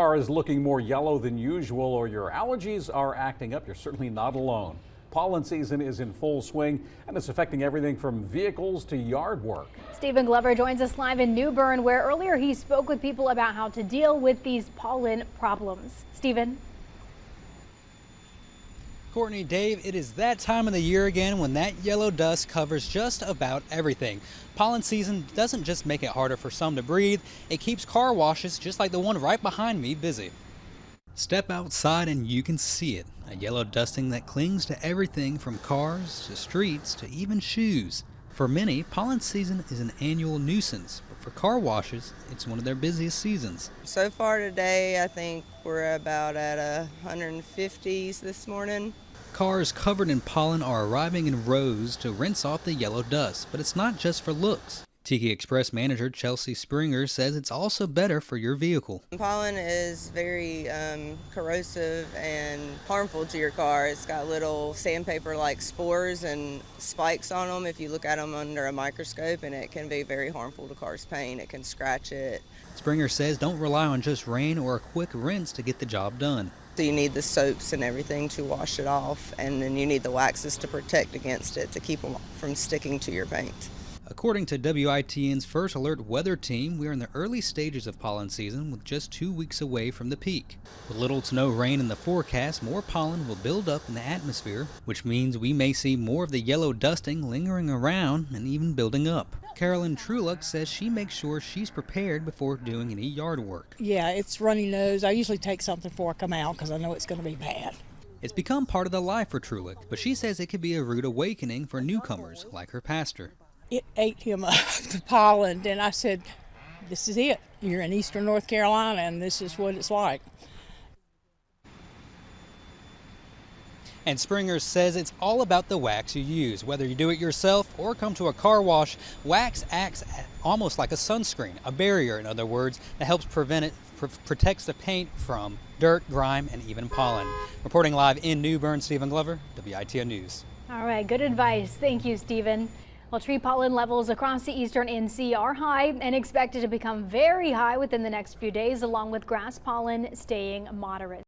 Is looking more yellow than usual or your allergies are acting up, you're certainly not alone. Pollen season is in full swing and it's affecting everything from vehicles to yard work. Stephen Glover joins us live in New Bern, where earlier he spoke with people about how to deal with these pollen problems. Stephen? Courtney, Dave, it is that time of the year again when that yellow dust covers just about everything. Pollen season doesn't just make it harder for some to breathe, it keeps car washes just like the one right behind me busy. Step outside and you can see it, a yellow dusting that clings to everything from cars to streets to even shoes. For many, pollen season is an annual nuisance, but for car washes, it's one of their busiest seasons. So far today, I think we're about at 150s this morning. Cars covered in pollen are arriving in rows to rinse off the yellow dust, but it's not just for looks. Tiki Express manager Chelsea Springer says it's also better for your vehicle. Pollen is very corrosive and harmful to your car. It's got little sandpaper-like spores and spikes on them if you look at them under a microscope, and it can be very harmful to cars' paint. It can scratch it. Springer says don't rely on just rain or a quick rinse to get the job done. So you need the soaps and everything to wash it off, and then you need the waxes to protect against it to keep them from sticking to your paint. According to WITN's First Alert weather team, we are in the early stages of pollen season with just 2 weeks away from the peak. With little to no rain in the forecast, more pollen will build up in the atmosphere, which means we may see more of the yellow dusting lingering around and even building up. Carolyn Truluck says she makes sure she's prepared before doing any yard work. Yeah, it's runny nose. I usually take something before I come out because I know it's going to be bad. It's become part of the life for Truluck, but she says it could be a rude awakening for newcomers like her pastor. It ate him up, the pollen, and I said, this is it. You're in eastern North Carolina, and this is what it's like. And Springer says it's all about the wax you use. Whether you do it yourself or come to a car wash, wax acts almost like a sunscreen, a barrier, in other words, that helps protects the paint from dirt, grime, and even pollen. Reporting live in New Bern, Stephen Glover, WITN News. All right, good advice. Thank you, Stephen. Well, tree pollen levels across the eastern NC are high and expected to become very high within the next few days, along with grass pollen staying moderate.